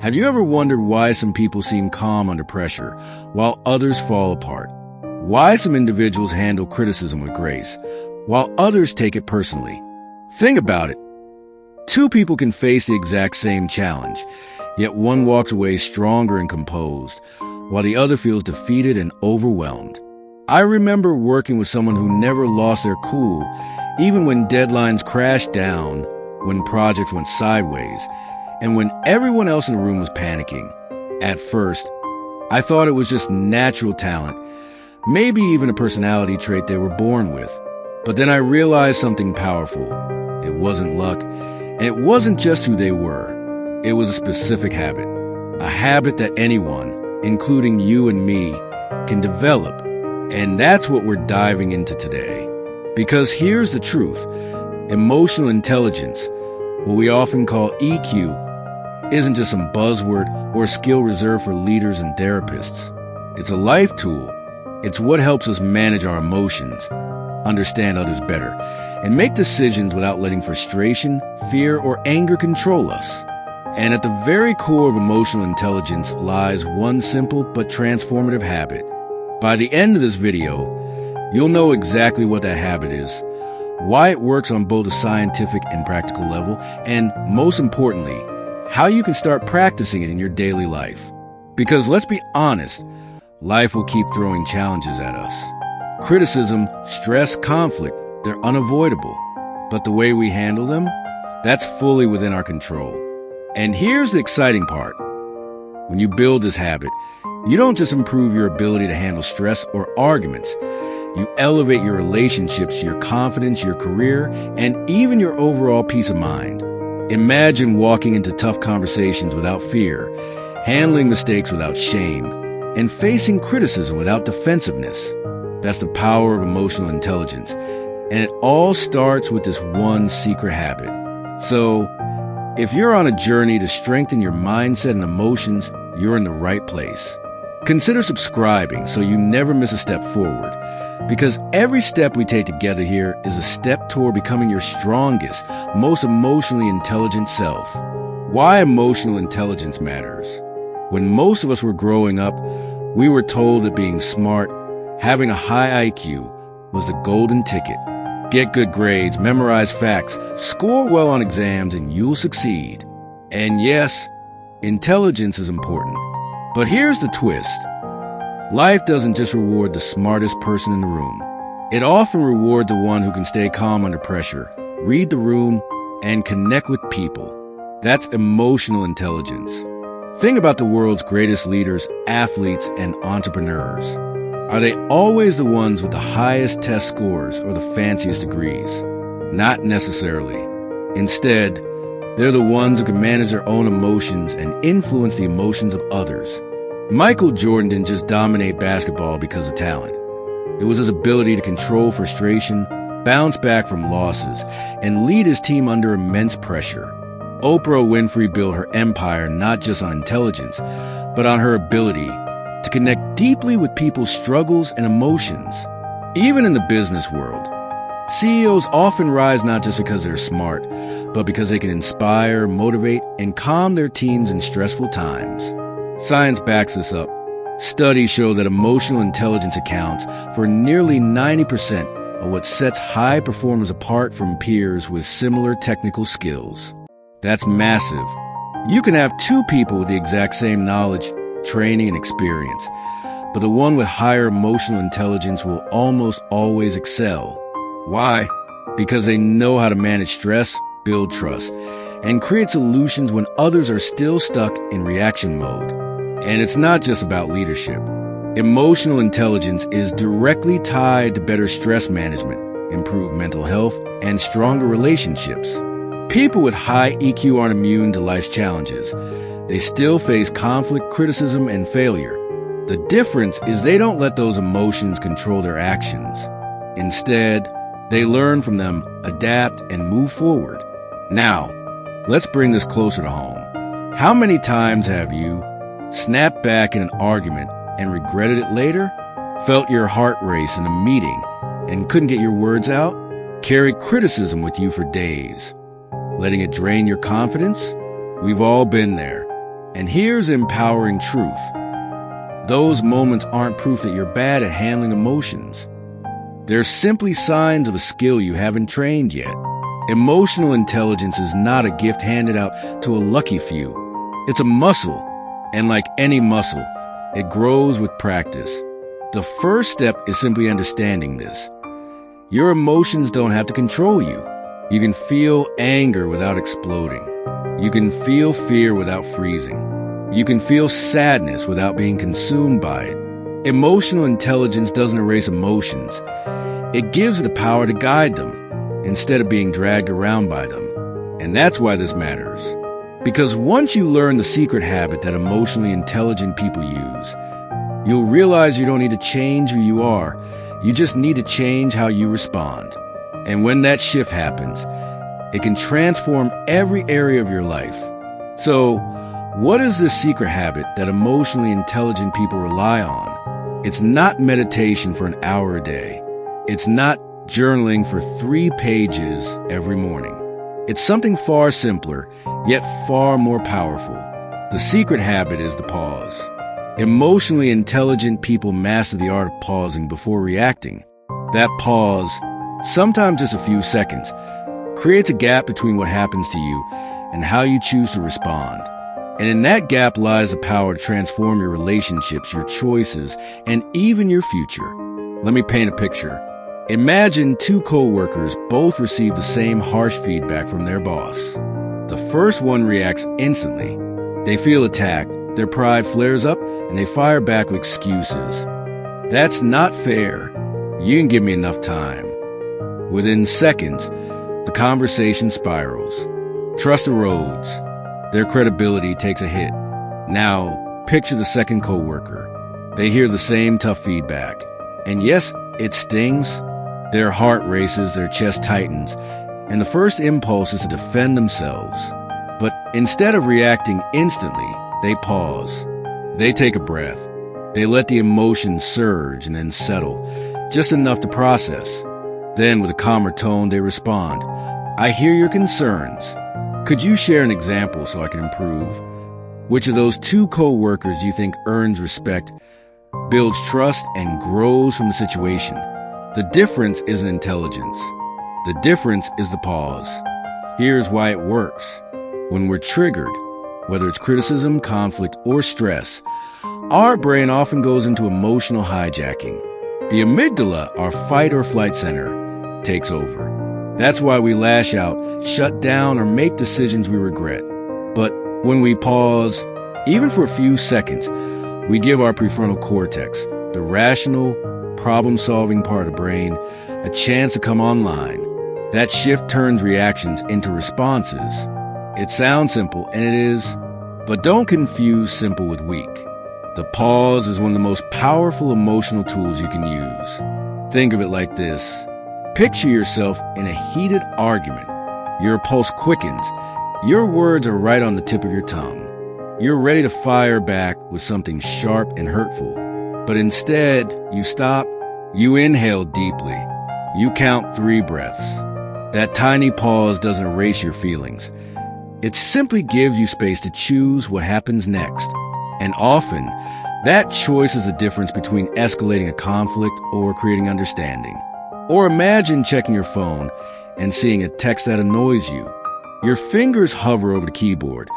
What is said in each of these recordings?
Have you ever wondered why some people seem calm under pressure while others fall apart? Why some individuals handle criticism with grace while others take it personally? Think about it. Two people can face the exact same challenge, yet one walks away stronger and composed, while the other feels defeated and overwhelmed. I remember working with someone who never lost their cool, even when deadlines crashed down, when projects went sideways, and when everyone else in the room was panicking. At first, I thought it was just natural talent, maybe even a personality trait they were born with. But then I realized something powerful. It wasn't luck, and it wasn't just who they were. It was a specific habit. A habit that anyone, including you and me, can develop. And that's what we're diving into today. Because here's the truth. Emotional intelligence, what we often call EQ, isn't just some buzzword or a skill reserved for leaders and therapists. It's a life tool. It's what helps us manage our emotions, understand others better, and make decisions without letting frustration, fear, or anger control us. And at the very core of emotional intelligence lies one simple but transformative habit. By the end of this video, you'll know exactly what that habit is, why it works on both a scientific and practical level, and most importantly, how you can start practicing it in your daily life. Because let's be honest, life will keep throwing challenges at us. Criticism, stress, conflict, they're unavoidable. But the way we handle them, that's fully within our control. And here's the exciting part. When you build this habit, you don't just improve your ability to handle stress or arguments. You elevate your relationships, your confidence, your career, and even your overall peace of mind. Imagine walking into tough conversations without fear, handling mistakes without shame, and facing criticism without defensiveness. That's the power of emotional intelligence. And it all starts with this one secret habit. So, if you're on a journey to strengthen your mindset and emotions, you're in the right place. Consider subscribing so you never miss a step forward. Because every step we take together here is a step toward becoming your strongest, most emotionally intelligent self. Why emotional intelligence matters. When most of us were growing up, we were told that being smart, having a high IQ, was the golden ticket. Get good grades, memorize facts, score well on exams, and you'll succeed. And yes, intelligence is important. But here's the twist. Life doesn't just reward the smartest person in the room. It often rewards the one who can stay calm under pressure, read the room, and connect with people. That's emotional intelligence. Think about the world's greatest leaders, athletes, and entrepreneurs. Are they always the ones with the highest test scores or the fanciest degrees? Not necessarily. Instead, they're the ones who can manage their own emotions and influence the emotions of others. Michael Jordan didn't just dominate basketball because of talent. It was his ability to control frustration, bounce back from losses, and lead his team under immense pressure. Oprah Winfrey built her empire not just on intelligence, but on her ability to connect deeply with people's struggles and emotions. Even in the business world, CEOs often rise not just because they're smart, but because they can inspire, motivate, and calm their teams in stressful times. Science backs this up. Studies show that emotional intelligence accounts for nearly 90% of what sets high performers apart from peers with similar technical skills. That's massive. You can have two people with the exact same knowledge, training, and experience, but the one with higher emotional intelligence will almost always excel. Why? Because they know how to manage stress, build trust, and create solutions when others are still stuck in reaction mode. And it's not just about leadership. Emotional intelligence is directly tied to better stress management, improved mental health, and stronger relationships. People with high EQ aren't immune to life's challenges. They still face conflict, criticism, and failure. The difference is they don't let those emotions control their actions. Instead, they learn from them, adapt, and move forward. Now, let's bring this closer to home. How many times have you snapped back in an argument and regretted it later? Felt your heart race in a meeting and couldn't get your words out? Carried criticism with you for days, letting it drain your confidence? We've all been there. And here's empowering truth. Those moments aren't proof that you're bad at handling emotions. They're simply signs of a skill you haven't trained yet. Emotional intelligence is not a gift handed out to a lucky few. It's a muscle, and like any muscle, it grows with practice. The first step is simply understanding this. Your emotions don't have to control you. You can feel anger without exploding. You can feel fear without freezing. You can feel sadness without being consumed by it. Emotional intelligence doesn't erase emotions. It gives the power to guide them instead of being dragged around by them. And that's why this matters. Because once you learn the secret habit that emotionally intelligent people use, you'll realize you don't need to change who you are. You just need to change how you respond. And when that shift happens, it can transform every area of your life. So, what is this secret habit that emotionally intelligent people rely on? It's not meditation for an hour a day. It's not journaling for 3 pages every morning. It's something far simpler, yet far more powerful. The secret habit is the pause. Emotionally intelligent people master the art of pausing before reacting. That pause, sometimes just a few seconds, creates a gap between what happens to you and how you choose to respond. And in that gap lies the power to transform your relationships, your choices, and even your future. Let me paint a picture. Imagine 2 co-workers both receive the same harsh feedback from their boss. The first one reacts instantly. They feel attacked, their pride flares up, and they fire back with excuses. That's not fair. You didn't give me enough time. Within seconds, the conversation spirals. Trust erodes. Their credibility takes a hit. Now, picture the second coworker. They hear the same tough feedback. And yes, it stings. Their heart races, their chest tightens, and the first impulse is to defend themselves. But instead of reacting instantly, they pause. They take a breath. They let the emotions surge and then settle, just enough to process. Then, with a calmer tone, they respond. I hear your concerns. Could you share an example so I can improve? Which of those 2 co-workers do you think earns respect, builds trust, and grows from the situation? The difference isn't intelligence. The difference is the pause. Here's why it works. When we're triggered, whether it's criticism, conflict, or stress, our brain often goes into emotional hijacking. The amygdala, our fight or flight center, takes over. That's why we lash out, shut down, or make decisions we regret. But when we pause, even for a few seconds, we give our prefrontal cortex, the rational, problem-solving part of the brain, a chance to come online. That shift turns reactions into responses. It sounds simple, and it is, but don't confuse simple with weak. The pause is one of the most powerful emotional tools you can use. Think of it like this. Picture yourself in a heated argument. Your pulse quickens. Your words are right on the tip of your tongue. You're ready to fire back with something sharp and hurtful. But instead, you stop. You inhale deeply. You count 3 breaths. That tiny pause doesn't erase your feelings. It simply gives you space to choose what happens next. And often, that choice is the difference between escalating a conflict or creating understanding. Or imagine checking your phone and seeing a text that annoys you. Your fingers hover over the keyboard,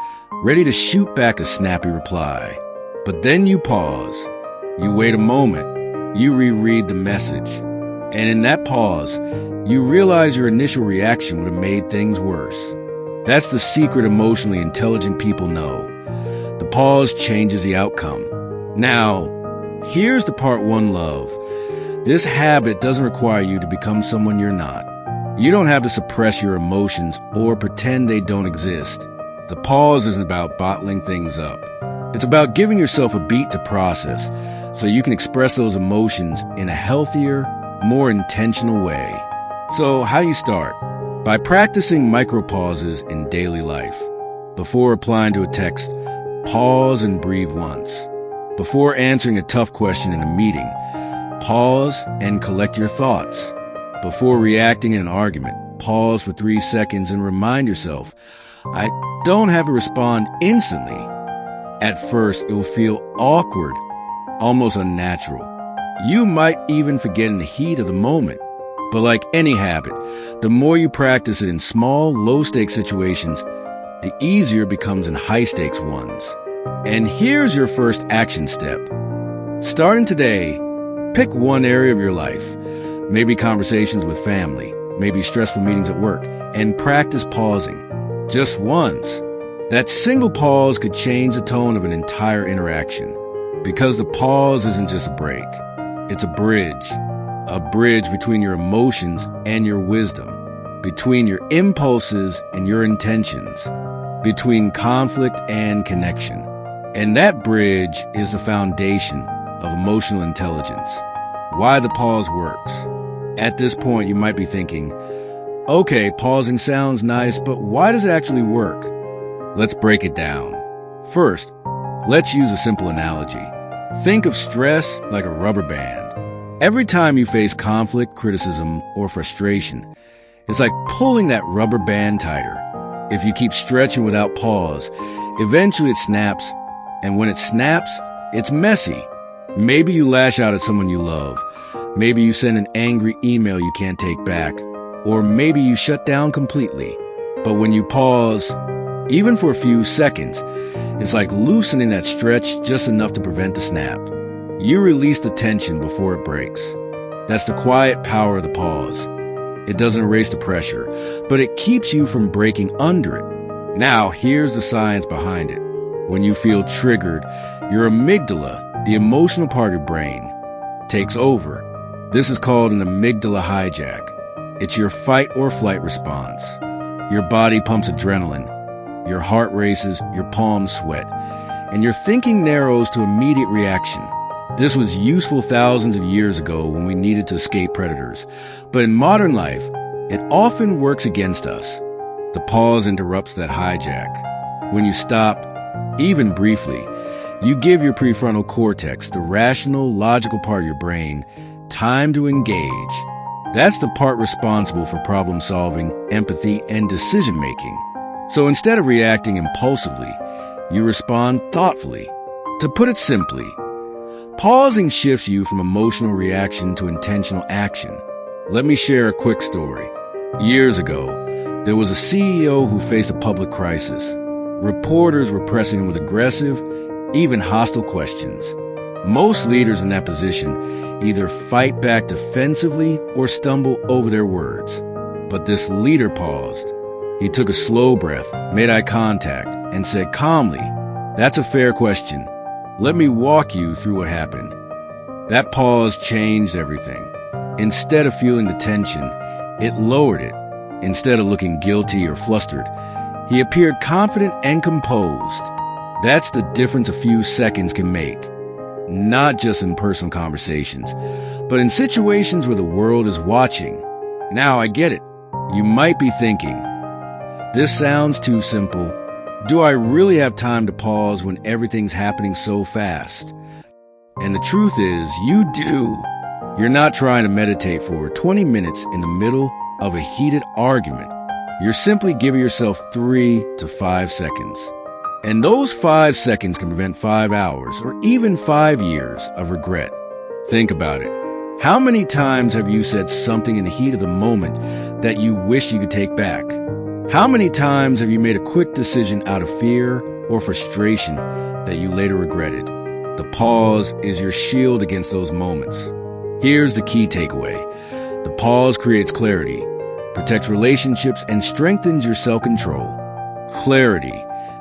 ready to shoot back a snappy reply. But then you pause. You wait a moment. You reread the message. And in that pause, you realize your initial reaction would have made things worse. That's the secret emotionally intelligent people know. The pause changes the outcome. Now, here's the part 1 love. This habit doesn't require you to become someone you're not. You don't have to suppress your emotions or pretend they don't exist. The pause isn't about bottling things up. It's about giving yourself a beat to process so you can express those emotions in a healthier, more intentional way. So, how do you start? By practicing micro-pauses in daily life. Before replying to a text, pause and breathe once. Before answering a tough question in a meeting, pause and collect your thoughts. Before reacting in an argument, pause for 3 seconds and remind yourself, I don't have to respond instantly. At first, it will feel awkward, almost unnatural. You might even forget in the heat of the moment. But like any habit, the more you practice it in small, low-stakes situations, the easier it becomes in high-stakes ones. And here's your first action step. Starting today, pick one area of your life, maybe conversations with family, maybe stressful meetings at work, and practice pausing. Just once. That single pause could change the tone of an entire interaction. Because the pause isn't just a break. It's a bridge between your emotions and your wisdom, between your impulses and your intentions, between conflict and connection. And that bridge is the foundation of emotional intelligence. Why the pause works. At this point, you might be thinking, okay, pausing sounds nice, but why does it actually work? Let's break it down. First, let's use a simple analogy. Think of stress like a rubber band. Every time you face conflict, criticism, or frustration, it's like pulling that rubber band tighter. If you keep stretching without pause, eventually it snaps, and when it snaps, it's messy. Maybe you lash out at someone you love. Maybe you send an angry email you can't take back. Or maybe you shut down completely. But when you pause, even for a few seconds, it's like loosening that stretch just enough to prevent the snap. You release the tension before it breaks. That's the quiet power of the pause. It doesn't erase the pressure, but it keeps you from breaking under it. Now, here's the science behind it. When you feel triggered, your amygdala, the emotional part of your brain, takes over. This is called an amygdala hijack. It's your fight or flight response. Your body pumps adrenaline. Your heart races, your palms sweat, and your thinking narrows to immediate reaction. This was useful thousands of years ago when we needed to escape predators. But in modern life, it often works against us. The pause interrupts that hijack. When you stop, even briefly, you give your prefrontal cortex, the rational, logical part of your brain, time to engage. That's the part responsible for problem solving, empathy, and decision making. So instead of reacting impulsively, you respond thoughtfully. To put it simply, pausing shifts you from emotional reaction to intentional action. Let me share a quick story. Years ago, there was a CEO who faced a public crisis. Reporters were pressing him with aggressive, even hostile questions. Most leaders in that position either fight back defensively or stumble over their words. But this leader paused. He took a slow breath, made eye contact, and said calmly, "That's a fair question. Let me walk you through what happened." That pause changed everything. Instead of feeling the tension, it lowered it. Instead of looking guilty or flustered, he appeared confident and composed. That's the difference a few seconds can make. Not just in personal conversations, but in situations where the world is watching. Now I get it. You might be thinking, this sounds too simple. Do I really have time to pause when everything's happening so fast? And the truth is, you do. You're not trying to meditate for 20 minutes in the middle of a heated argument. You're simply giving yourself 3 to 5 seconds. And those 5 seconds can prevent 5 hours or even 5 years of regret. Think about it. How many times have you said something in the heat of the moment that you wish you could take back? How many times have you made a quick decision out of fear or frustration that you later regretted? The pause is your shield against those moments. Here's the key takeaway. The pause creates clarity, protects relationships, and strengthens your self-control. Clarity,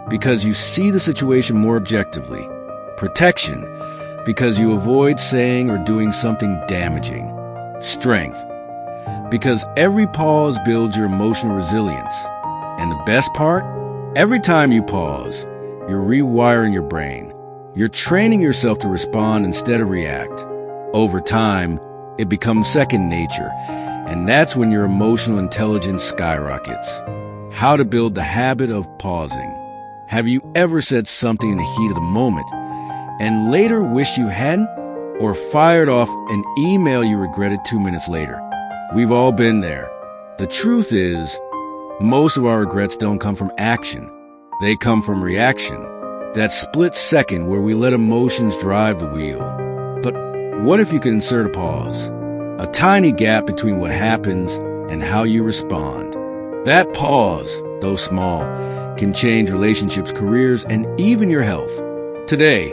because you see the situation more objectively. Protection, because you avoid saying or doing something damaging. Strength, because every pause builds your emotional resilience. And the best part? Every time you pause, you're rewiring your brain. You're training yourself to respond instead of react. Over time, it becomes second nature, and that's when your emotional intelligence skyrockets. How to build the habit of pausing. Have you ever said something in the heat of the moment and later wished you hadn't? Or fired off an email you regretted 2 minutes later? We've all been there. The truth is, most of our regrets don't come from action. They come from reaction. That split second where we let emotions drive the wheel. But what if you could insert a pause? A tiny gap between what happens and how you respond. That pause, though small, can change relationships, careers, and even your health. Today,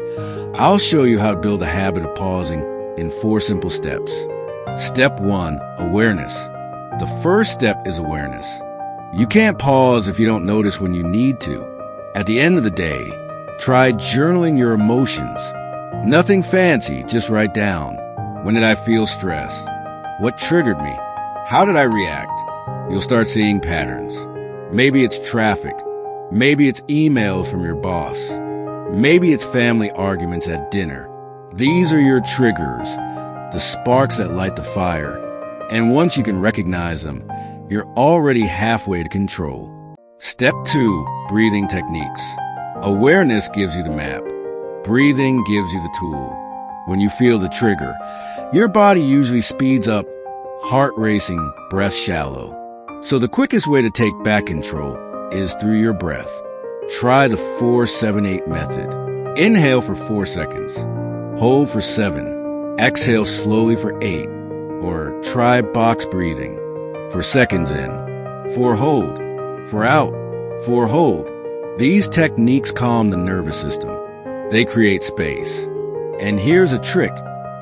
I'll show you how to build a habit of pausing in 4 simple steps. Step 1, awareness. The first step is awareness. You can't pause if you don't notice when you need to. At the end of the day, try journaling your emotions. Nothing fancy, just write down. When did I feel stress? What triggered me? How did I react? You'll start seeing patterns. Maybe it's traffic. Maybe it's emails from your boss. Maybe it's family arguments at dinner. These are your triggers, the sparks that light the fire. And once you can recognize them, you're already halfway to control. Step 2, breathing techniques. Awareness gives you the map. Breathing gives you the tool. When you feel the trigger, your body usually speeds up, heart racing, breath shallow. So the quickest way to take back control is through your breath. Try the 4-7-8 method. Inhale for 4 seconds. Hold for 7. Exhale slowly for 8. Or try box breathing. 4 seconds in. 4 hold. 4 out. 4 hold. These techniques calm the nervous system. They create space. And here's a trick.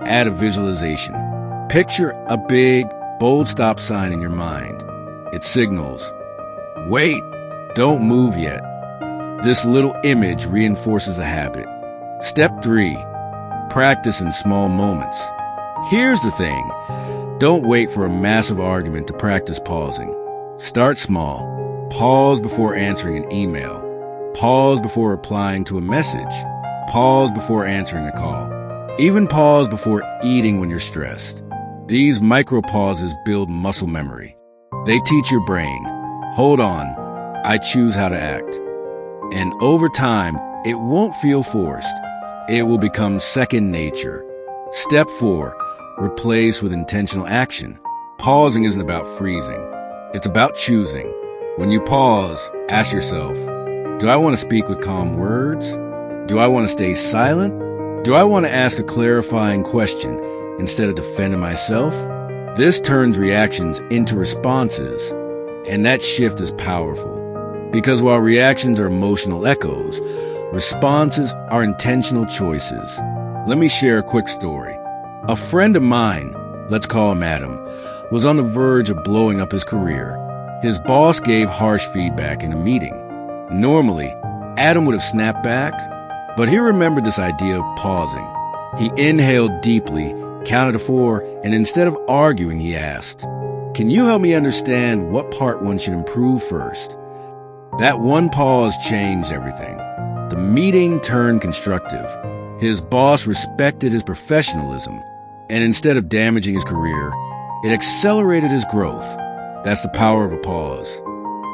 Add a visualization. Picture a big, bold stop sign in your mind. It signals, wait, don't move yet. This little image reinforces a habit. Step 3, practice in small moments. Here's the thing. Don't wait for a massive argument to practice pausing. Start small. Pause before answering an email. Pause before replying to a message. Pause before answering a call. Even pause before eating when you're stressed. These micro pauses build muscle memory. They teach your brain, hold on, I choose how to act. And over time, it won't feel forced. It will become second nature. Step 4, replace with intentional action. Pausing isn't about freezing. It's about choosing. When you pause, ask yourself, do I want to speak with calm words? Do I want to stay silent? Do I want to ask a clarifying question instead of defending myself? This turns reactions into responses, and that shift is powerful. Because while reactions are emotional echoes, responses are intentional choices. Let me share a quick story. A friend of mine, let's call him Adam, was on the verge of blowing up his career. His boss gave harsh feedback in a meeting. Normally, Adam would have snapped back, but he remembered this idea of pausing. He inhaled deeply, counted to 4, and instead of arguing, he asked, can you help me understand what part one should improve first? That one pause changed everything. The meeting turned constructive. His boss respected his professionalism, and instead of damaging his career, it accelerated his growth. That's the power of a pause.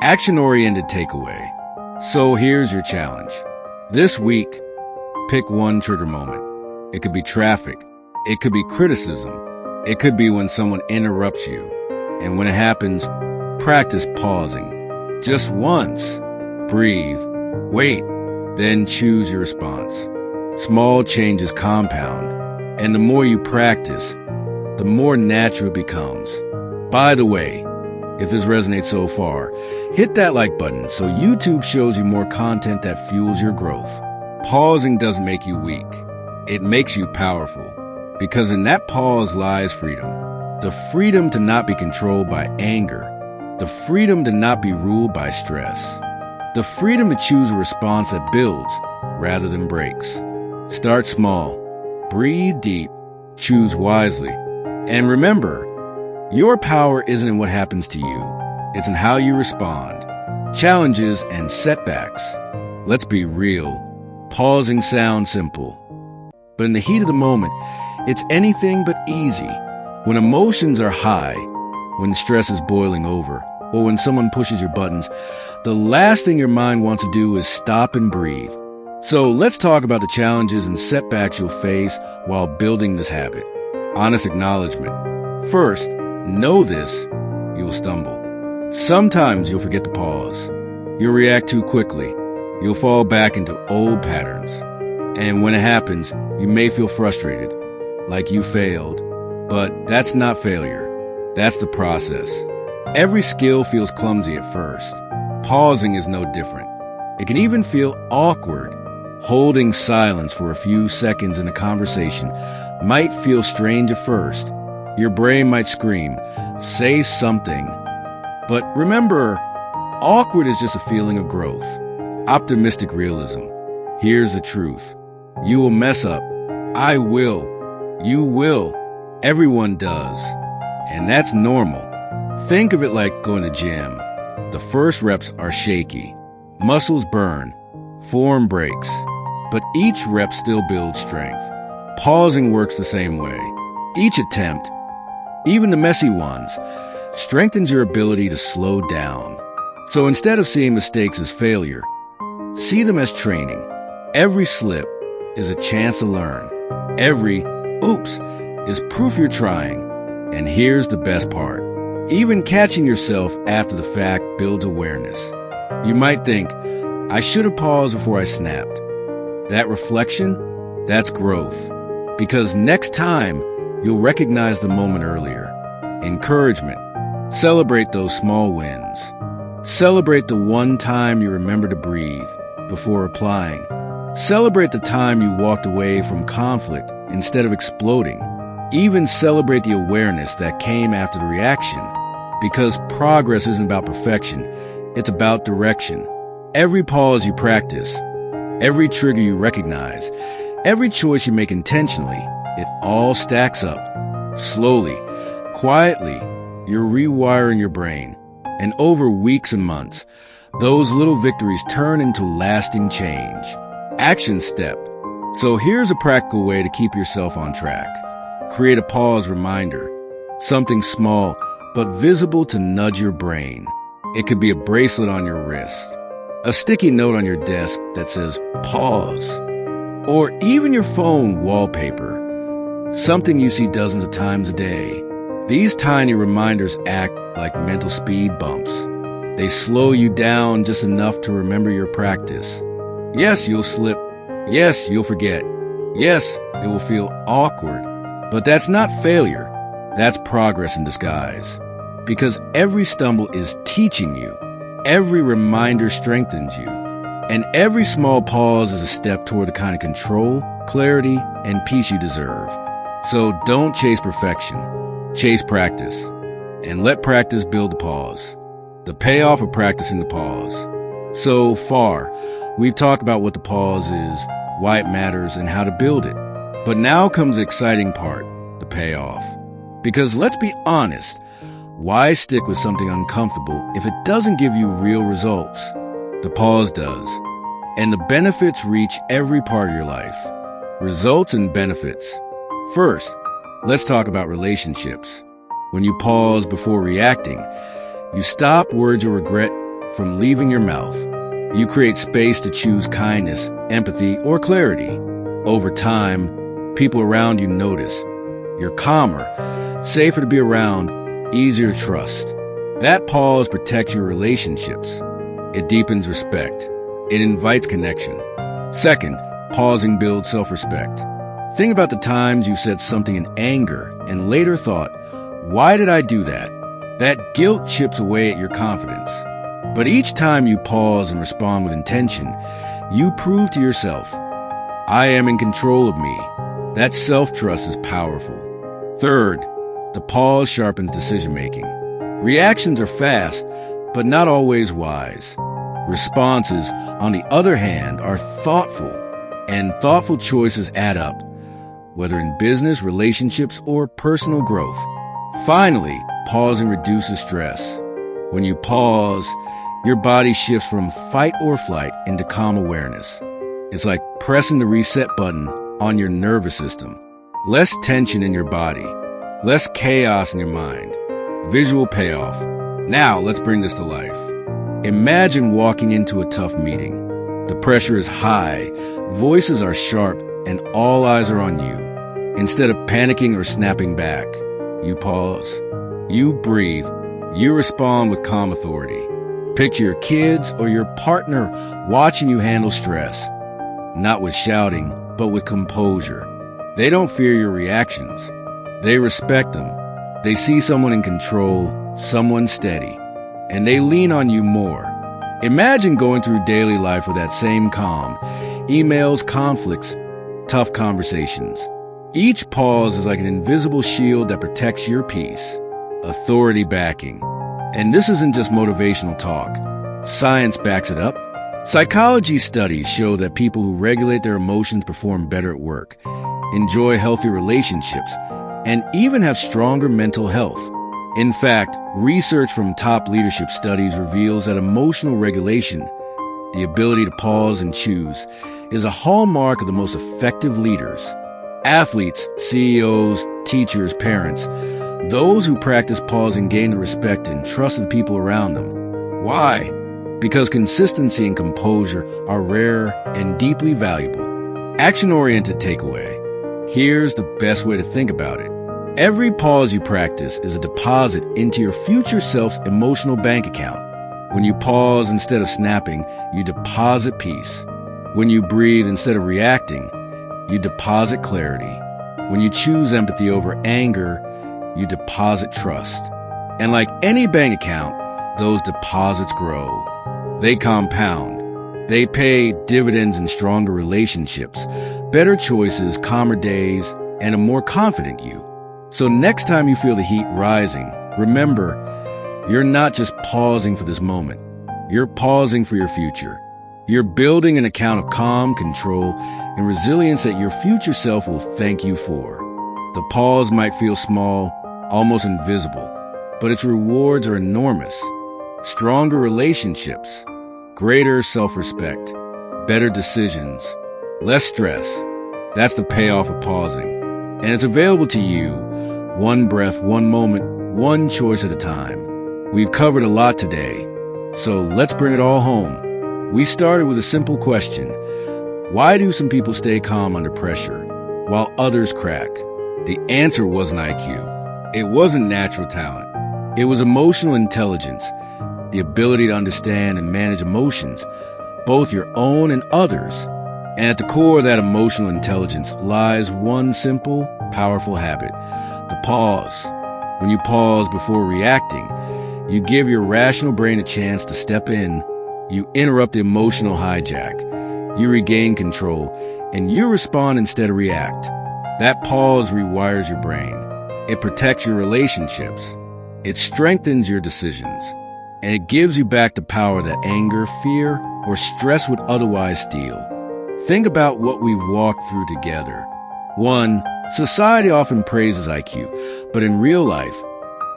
Action-oriented takeaway. So here's your challenge. This week, pick one trigger moment. It could be traffic. It could be criticism. It could be when someone interrupts you. And when it happens, practice pausing. Just once. Breathe. Wait. Then choose your response. Small changes compound. And the more you practice, the more natural it becomes. By the way, if this resonates so far, hit that like button so YouTube shows you more content that fuels your growth. Pausing doesn't make you weak. It makes you powerful. Because in that pause lies freedom. The freedom to not be controlled by anger. The freedom to not be ruled by stress. The freedom to choose a response that builds rather than breaks. Start small. Breathe deep. Choose wisely. And remember, your power isn't in what happens to you. It's in how you respond. Challenges and setbacks. Let's be real. Pausing sounds simple. But in the heat of the moment, it's anything but easy. When emotions are high, when stress is boiling over, or when someone pushes your buttons, the last thing your mind wants to do is stop and breathe. So let's talk about the challenges and setbacks you'll face while building this habit. Honest acknowledgement. First, know this, you'll stumble. Sometimes you'll forget to pause. You'll react too quickly. You'll fall back into old patterns. And when it happens, you may feel frustrated, like you failed. But that's not failure. That's the process. Every skill feels clumsy at first. Pausing is no different. It can even feel awkward. Holding silence for a few seconds in a conversation might feel strange at first. Your brain might scream, "Say something." But remember, awkward is just a feeling of growth. Optimistic realism. Here's the truth. You will mess up. I will. You will. Everyone does. And that's normal. Think of it like going to the gym. The first reps are shaky. Muscles burn. Form breaks. But each rep still builds strength. Pausing works the same way. Each attempt, even the messy ones, strengthens your ability to slow down. So instead of seeing mistakes as failure, see them as training. Every slip is a chance to learn. Every oops is proof you're trying. And here's the best part. Even catching yourself after the fact builds awareness. You might think, I should have paused before I snapped. That reflection, that's growth. Because next time, you'll recognize the moment earlier. Encouragement. Celebrate those small wins. Celebrate the one time you remember to breathe before replying. Celebrate the time you walked away from conflict instead of exploding. Even celebrate the awareness that came after the reaction. Because progress isn't about perfection, it's about direction. Every pause you practice, every trigger you recognize, every choice you make intentionally, it all stacks up. Slowly, quietly, you're rewiring your brain. And over weeks and months, those little victories turn into lasting change. Action step. So here's a practical way to keep yourself on track. Create a pause reminder. Something small, but visible to nudge your brain. It could be a bracelet on your wrist, a sticky note on your desk that says pause, or even your phone wallpaper, something you see dozens of times a day. These tiny reminders act like mental speed bumps. They slow you down just enough to remember your practice. Yes, you'll slip. Yes, you'll forget. Yes, it will feel awkward. But that's not failure. That's progress in disguise. Because every stumble is teaching you. Every reminder strengthens you. And every small pause is a step toward the kind of control, clarity, and peace you deserve. So don't chase perfection. Chase practice. And let practice build the pause. The payoff of practicing the pause. So far, we've talked about what the pause is, why it matters, and how to build it. But now comes the exciting part, the payoff. Because let's be honest, why stick with something uncomfortable if it doesn't give you real results? The pause does. And the benefits reach every part of your life. Results and benefits. First, let's talk about relationships. When you pause before reacting, you stop words you'll regret from leaving your mouth. You create space to choose kindness, empathy, or clarity. Over time, people around you notice. You're calmer, safer to be around, easier to trust. That pause protects your relationships. It deepens respect. It invites connection. Second, pausing builds self-respect. Think about the times you said something in anger and later thought, why did I do that? That guilt chips away at your confidence. But each time you pause and respond with intention, you prove to yourself, I am in control of me. That self-trust is powerful. Third, the pause sharpens decision-making. Reactions are fast, but not always wise. Responses, on the other hand, are thoughtful, and thoughtful choices add up, whether in business, relationships, or personal growth. Finally, pausing reduces stress. When you pause, your body shifts from fight or flight into calm awareness. It's like pressing the reset button on your nervous system. Less tension in your body, less chaos in your mind. Visual payoff. Now let's bring this to life. Imagine walking into a tough meeting. The pressure is high, voices are sharp, and all eyes are on you. Instead of panicking or snapping back, you pause. You breathe. You respond with calm authority. Picture your kids or your partner watching you handle stress, not with shouting, but with composure. They don't fear your reactions. They respect them. They see someone in control, someone steady, and they lean on you more. Imagine going through daily life with that same calm. Emails, conflicts, tough conversations. Each pause is like an invisible shield that protects your peace. Authority backing. And this isn't just motivational talk. Science backs it up. Psychology studies show that people who regulate their emotions perform better at work, enjoy healthy relationships, and even have stronger mental health. In fact, research from top leadership studies reveals that emotional regulation, the ability to pause and choose, is a hallmark of the most effective leaders. Athletes, CEOs, teachers, parents, those who practice pausing gain the respect and trust of the people around them. Why? Because consistency and composure are rare and deeply valuable. Action-oriented takeaway. Here's the best way to think about it. Every pause you practice is a deposit into your future self's emotional bank account. When you pause instead of snapping, you deposit peace. When you breathe instead of reacting, you deposit clarity. When you choose empathy over anger, you deposit trust. And like any bank account, those deposits grow. They compound. They pay dividends in stronger relationships, better choices, calmer days, and a more confident you. So next time you feel the heat rising, remember, you're not just pausing for this moment. You're pausing for your future. You're building an account of calm, control, and resilience that your future self will thank you for. The pause might feel small, almost invisible, but its rewards are enormous. Stronger relationships, greater self-respect, better decisions, less stress. That's the payoff of pausing. And it's available to you, one breath, one moment, one choice at a time. We've covered a lot today, so let's bring it all home. We started with a simple question. Why do some people stay calm under pressure, while others crack? The answer wasn't IQ. It wasn't natural talent. It was emotional intelligence, the ability to understand and manage emotions, both your own and others. And at the core of that emotional intelligence lies one simple, powerful habit: the pause. When you pause before reacting, you give your rational brain a chance to step in. You interrupt the emotional hijack. You regain control, and you respond instead of react. That pause rewires your brain. It protects your relationships. It strengthens your decisions. And it gives you back the power that anger, fear, or stress would otherwise steal. Think about what we've walked through together. 1. Society often praises IQ, but in real life,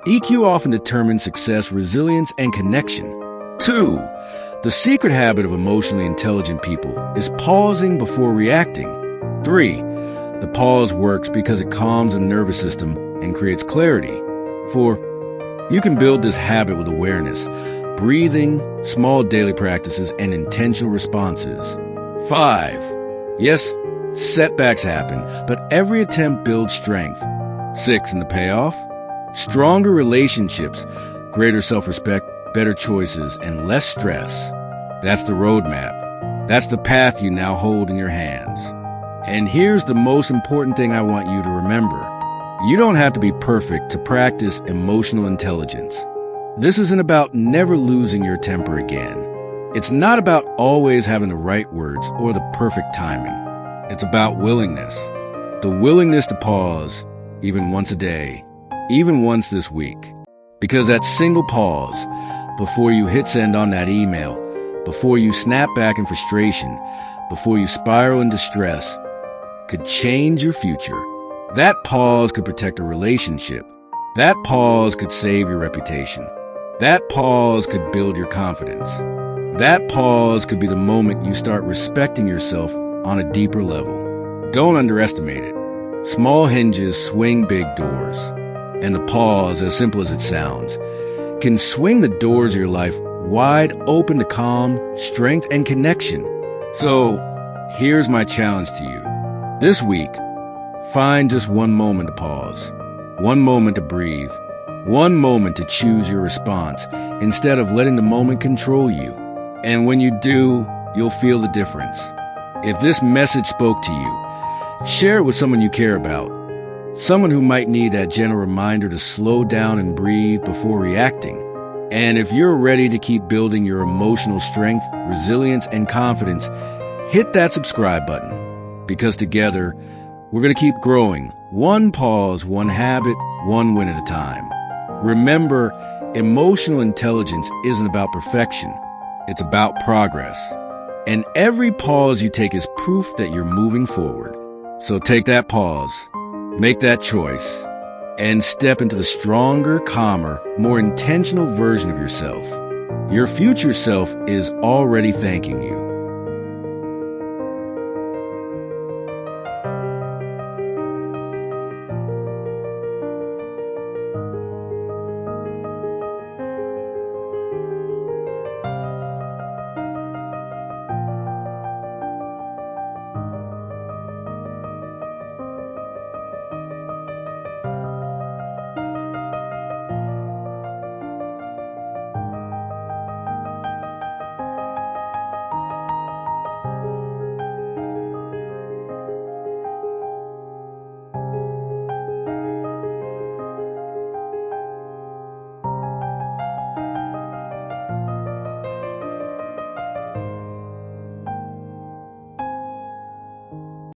EQ often determines success, resilience, and connection. 2. The secret habit of emotionally intelligent people is pausing before reacting. 3. The pause works because it calms the nervous system and creates clarity. 4. You can build this habit with awareness, breathing, small daily practices, and intentional responses. 5. Yes, setbacks happen, but every attempt builds strength. 6. And the payoff? Stronger relationships, greater self-respect, better choices, and less stress. That's the roadmap. That's the path you now hold in your hands. And here's the most important thing I want you to remember. You don't have to be perfect to practice emotional intelligence. This isn't about never losing your temper again. It's not about always having the right words or the perfect timing. It's about willingness. The willingness to pause, even once a day, even once this week. Because that single pause, before you hit send on that email, before you snap back in frustration, before you spiral into stress, could change your future. That pause could protect a relationship. That pause could save your reputation. That pause could build your confidence. That pause could be the moment you start respecting yourself on a deeper level. Don't underestimate it. Small hinges swing big doors. And the pause, as simple as it sounds, can swing the doors of your life wide open to calm, strength, and connection. So, here's my challenge to you. This week, find just one moment to pause, one moment to breathe, One moment to choose your response instead of letting the moment control you. And when you do, you'll feel the difference. If this message spoke to you, share it with someone you care about. Someone who might need that gentle reminder to slow down and breathe before reacting. And if you're ready to keep building your emotional strength, resilience, and confidence, hit that subscribe button. Because together, we're going to keep growing, one pause, one habit, one win at a time. Remember, emotional intelligence isn't about perfection. It's about progress. And every pause you take is proof that you're moving forward. So take that pause, make that choice, and step into the stronger, calmer, more intentional version of yourself. Your future self is already thanking you.